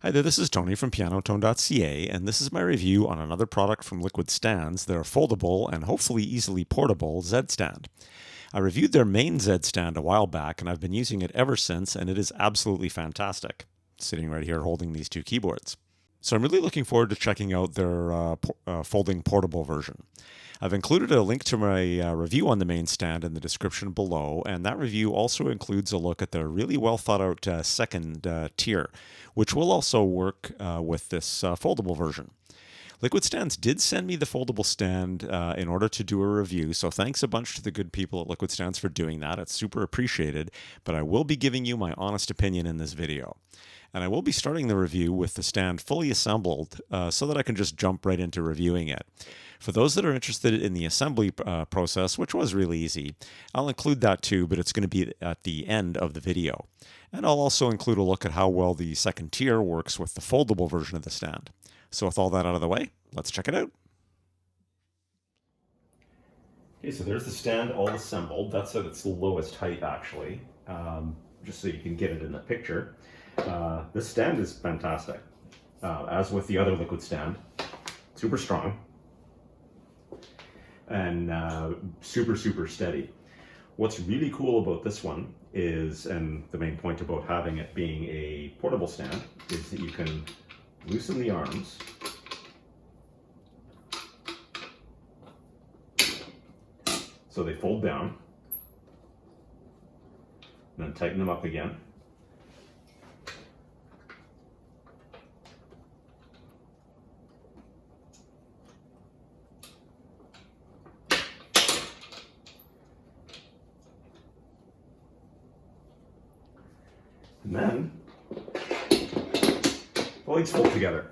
Hi there, this is Tony from pianotone.ca, and this is my review on another product from Liquid Stands, their foldable and hopefully easily portable Z Stand. I reviewed their main Z Stand a while back, and I've been using it ever since, and it is absolutely fantastic. Sitting right here holding these two keyboards. So I'm really looking forward to checking out their folding portable version. I've included a link to my review on the main stand in the description below, and that review also includes a look at their really well thought out second tier, which will also work with this foldable version. Liquid Stands did send me the foldable stand in order to do a review, so thanks a bunch to the good people at Liquid Stands for doing that. It's super appreciated, but I will be giving you my honest opinion in this video. And I will be starting the review with the stand fully assembled so that I can just jump right into reviewing it. For those that are interested in the assembly process, which was really easy, I'll include that too, but it's going to be at the end of the video. And I'll also include a look at how well the second tier works with the foldable version of the stand. So with all that out of the way, let's check it out. Okay, so there's the stand all assembled. That's at its lowest height actually, just so you can get it in the picture. This stand is fantastic, as with the other Liquid stand. Super strong and super steady. What's really cool about this one is, and the main point about having it being a portable stand, is that you can loosen the arms so they fold down, and then tighten them up again. And then the legs fold together.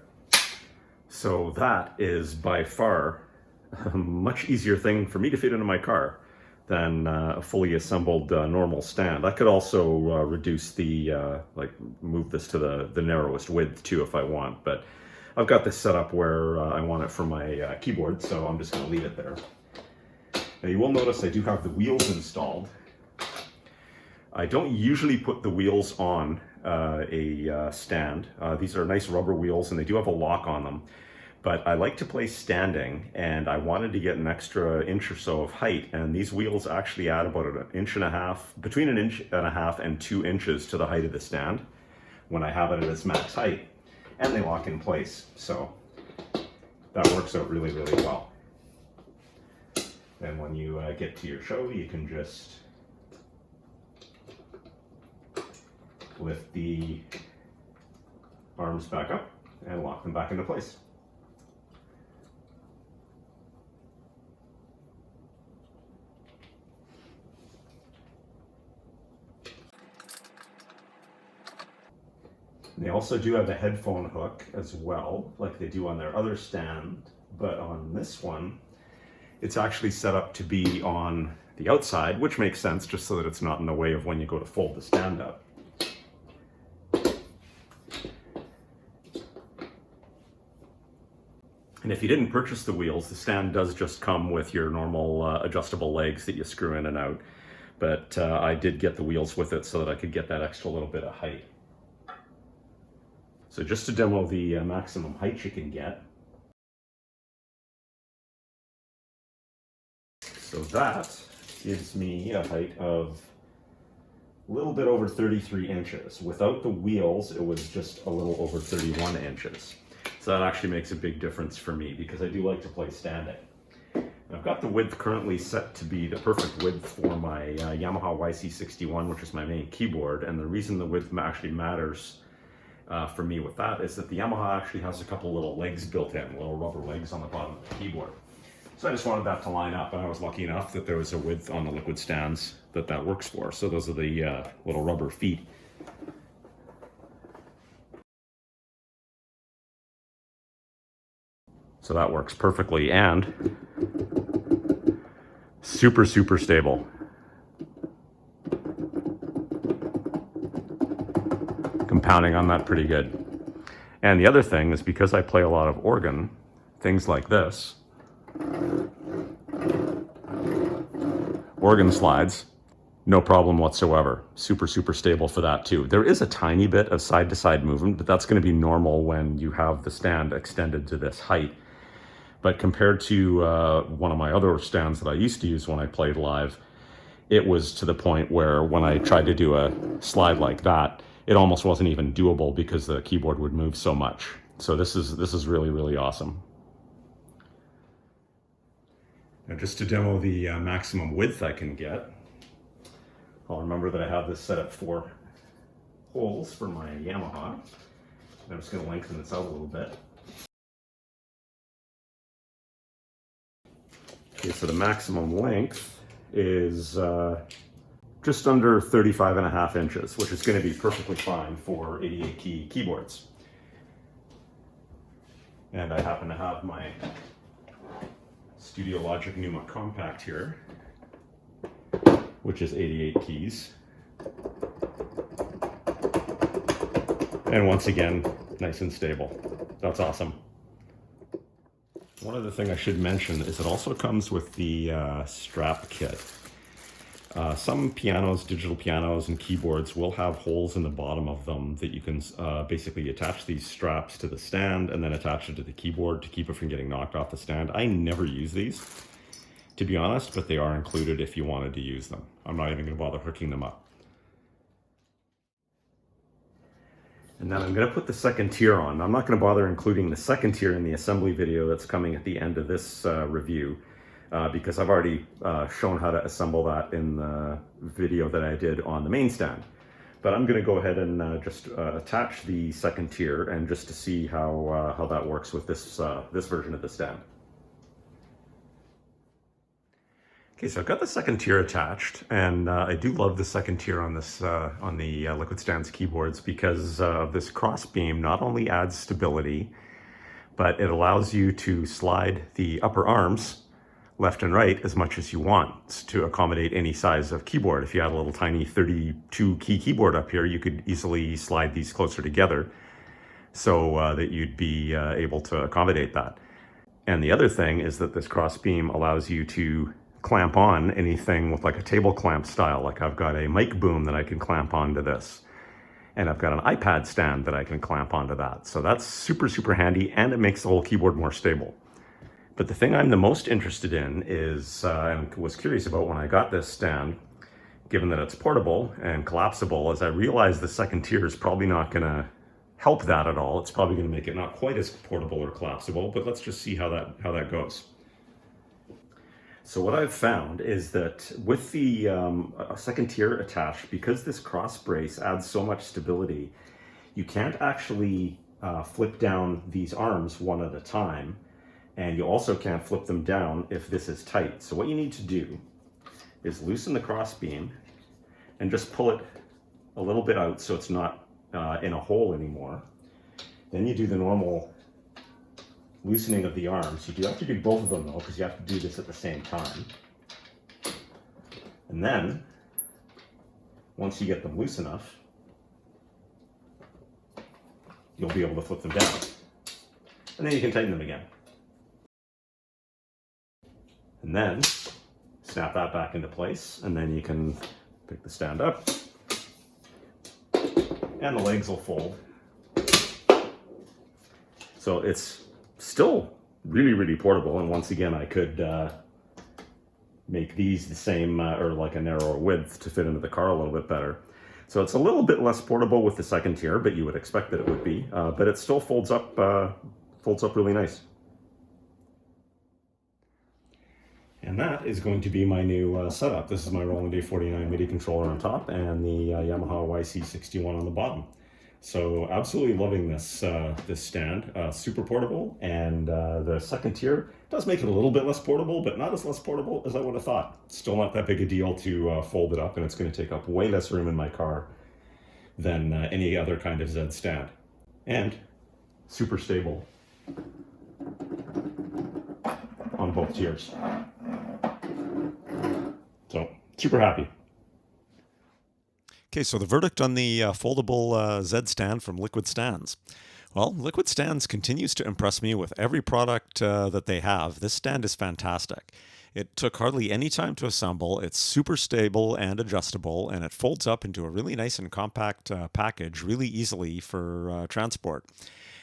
So that is by far a much easier thing for me to fit into my car than a fully assembled normal stand. I could also reduce the, move this to the narrowest width too if I want, but I've got this set up where I want it for my keyboard, so I'm just going to leave it there. Now you will notice I do have the wheels installed. I don't usually put the wheels on a stand. These are nice rubber wheels and they do have a lock on them. But I like to play standing, and I wanted to get an extra inch or so of height, and these wheels actually add about an inch and a half, between an inch and a half and 2 inches to the height of the stand when I have it at its max height, and they lock in place. So that works out really well. And when you get to your show, you can just lift the arms back up and lock them back into place. They also do have a headphone hook as well, like they do on their other stand, but on this one, it's actually set up to be on the outside, which makes sense just so that it's not in the way of when you go to fold the stand up. And if you didn't purchase the wheels, the stand does just come with your normal adjustable legs that you screw in and out. But I did get the wheels with it so that I could get that extra little bit of height. So just to demo the maximum height you can get. So that gives me a height of a little bit over 33 inches. Without the wheels, it was just a little over 31 inches. So that actually makes a big difference for me because I do like to play standing. And I've got the width currently set to be the perfect width for my Yamaha YC61, which is my main keyboard. And the reason the width actually matters for me with that is that the Yamaha actually has a couple little legs built in, little rubber legs on the bottom of the keyboard. So I just wanted that to line up, and I was lucky enough that there was a width on the Liquid stands that works for. So those are the little rubber feet. So that works perfectly and super stable. Compounding on that pretty good. And the other thing is because I play a lot of organ, things like this, organ slides, No problem whatsoever. Super, super stable for that too. There is a tiny bit of side-to-side movement, but that's going to be normal when you have the stand extended to this height. But compared to one of my other stands that I used to use when I played live, it was to the point where when I tried to do a slide like that, it almost wasn't even doable because the keyboard would move so much. So this is really, really awesome. Now just to demo the maximum width I can get, I'll remember that I have this set at 4 holes for my Yamaha. I'm just going to lengthen this out a little bit. Okay, so the maximum length is just under 35.5 inches, which is going to be perfectly fine for 88 key keyboards. And I happen to have my Studio Logic Numa Compact here, which is 88 keys. And once again, nice and stable. That's awesome. One other thing I should mention is it also comes with the strap kit. Some pianos, digital pianos and keyboards will have holes in the bottom of them that you can basically attach these straps to the stand and then attach it to the keyboard to keep it from getting knocked off the stand. I never use these, to be honest, but they are included if you wanted to use them. I'm not even going to bother hooking them up. And then I'm going to put the second tier on. I'm not going to bother including the second tier in the assembly video that's coming at the end of this review because I've already shown how to assemble that in the video that I did on the main stand. But I'm going to go ahead and just attach the second tier and just to see how that works with this, this version of the stand. Okay, so I've got the second tier attached, and I do love the second tier on this on the Liquid Stands keyboards because this cross beam not only adds stability, but it allows you to slide the upper arms left and right as much as you want to accommodate any size of keyboard. If you had a little tiny 32 key keyboard up here, you could easily slide these closer together so that you'd be able to accommodate that. And the other thing is that this cross beam allows you to clamp on anything with like a table clamp style. Like I've got a mic boom that I can clamp onto this. And I've got an iPad stand that I can clamp onto that. So that's super, super handy, and it makes the whole keyboard more stable. But the thing I'm the most interested in is, and was curious about when I got this stand, given that it's portable and collapsible, is I realized the second tier is probably not gonna help that at all. It's probably gonna make it not quite as portable or collapsible, but let's just see how that goes. So what I've found is that with the second tier attached, because this cross brace adds so much stability, you can't actually flip down these arms one at a time, and you also can't flip them down if this is tight. So what you need to do is loosen the cross beam and just pull it a little bit out so it's not in a hole anymore. Then you do the normal loosening of the arms. You do have to do both of them though, because you have to do this at the same time. And then, once you get them loose enough, you'll be able to flip them down. And then you can tighten them again. And then, snap that back into place, and then you can pick the stand up, and the legs will fold. So it's still really, really portable, and once again I could make these the same or like a narrower width to fit into the car a little bit better. So it's a little bit less portable with the second tier, but you would expect that it would be, but it still folds up really nice. And that is going to be my new setup. This is my Roland A49 MIDI controller on top and the Yamaha YC61 on the bottom. So absolutely loving this this stand, super portable, and the second tier does make it a little bit less portable, but not as less portable as I would have thought. Still not that big a deal to fold it up, and it's going to take up way less room in my car than any other kind of Z stand. And super stable on both tiers. So super happy. Okay, so the verdict on the foldable Z stand from Liquid Stands. Well, Liquid Stands continues to impress me with every product that they have. This stand is fantastic. It took hardly any time to assemble. It's super stable and adjustable, and it folds up into a really nice and compact package really easily for transport.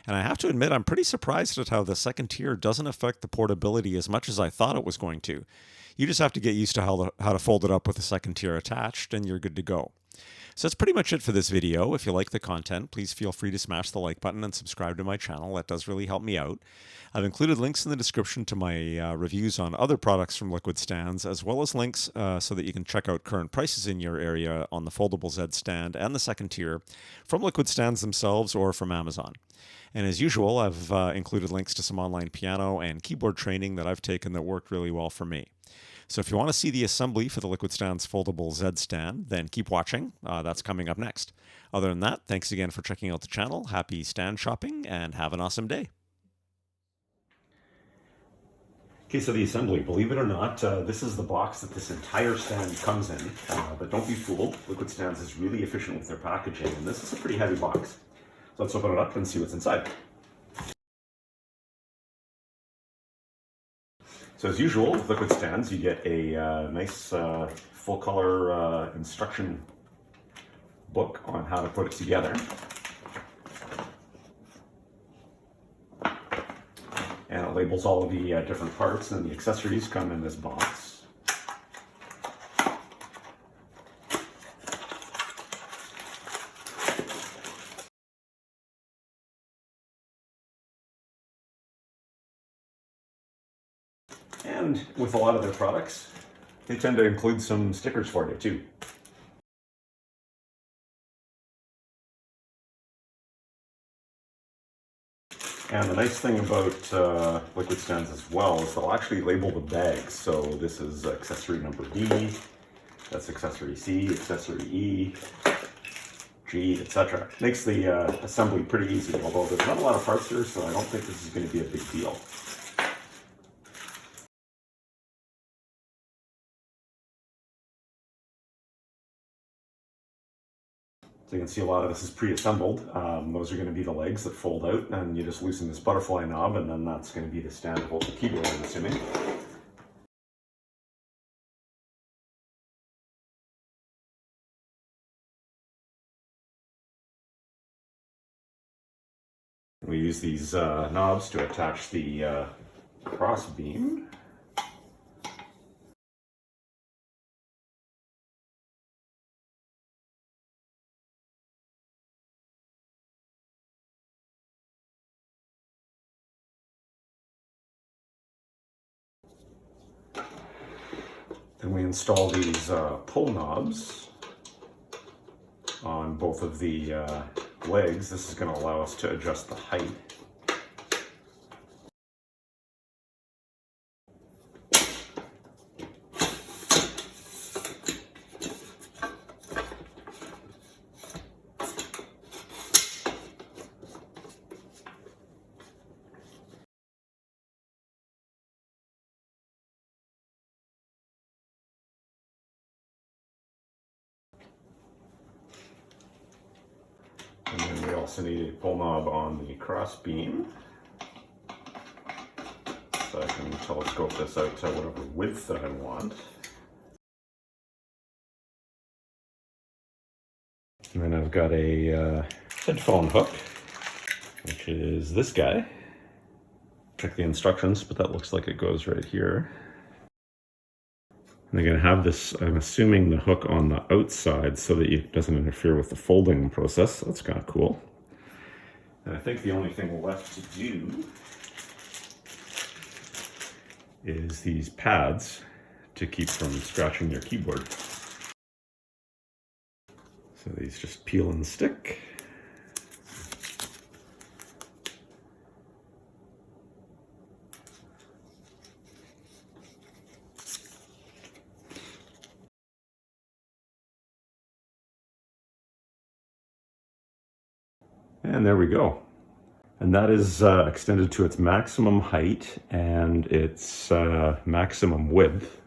And I have to admit, I'm pretty surprised at how the second tier doesn't affect the portability as much as I thought it was going to. You just have to get used to how to fold it up with the second tier attached, and you're good to go. So that's pretty much it for this video. If you like the content, please feel free to smash the like button and subscribe to my channel. That does really help me out. I've included links in the description to my reviews on other products from Liquid Stands, as well as links so that you can check out current prices in your area on the Foldable Z Stand and the second tier from Liquid Stands themselves or from Amazon. And as usual, I've included links to some online piano and keyboard training that I've taken that worked really well for me. So if you want to see the assembly for the Liquid Stands Foldable Z Stand, then keep watching. That's coming up next. Other than that, thanks again for checking out the channel. Happy stand shopping and have an awesome day. Okay, so the assembly, believe it or not, this is the box that this entire stand comes in, but don't be fooled. Liquid Stands is really efficient with their packaging, and this is a pretty heavy box. So let's open it up and see what's inside. So as usual, with Liquid Stands, you get a nice full color instruction book on how to put it together. And it labels all of the different parts, and the accessories come in this box. And with a lot of their products, they tend to include some stickers for you too. And the nice thing about Liquid Stands as well is they'll actually label the bags. So this is accessory number B, that's accessory C, accessory E, G, etc. Makes the assembly pretty easy, although there's not a lot of parts here, so I don't think this is going to be a big deal. So you can see a lot of this is pre-assembled. Those are going to be the legs that fold out, and you just loosen this butterfly knob, and then that's going to be the stand to hold the keyboard, I'm assuming. We use these knobs to attach the cross beam. Then we install these pull knobs on both of the legs. This is going to allow us to adjust the height. And then we also need a pull knob on the cross beam. So I can telescope this out to whatever width that I want. And then I've got a headphone hook, which is this guy. Check the instructions, but that looks like it goes right here. And they're going to have this, I'm assuming, the hook on the outside so that it doesn't interfere with the folding process. So that's kind of cool. And I think the only thing left to do is these pads to keep from scratching your keyboard. So these just peel and stick. And there we go. And that is extended to its maximum height and its maximum width.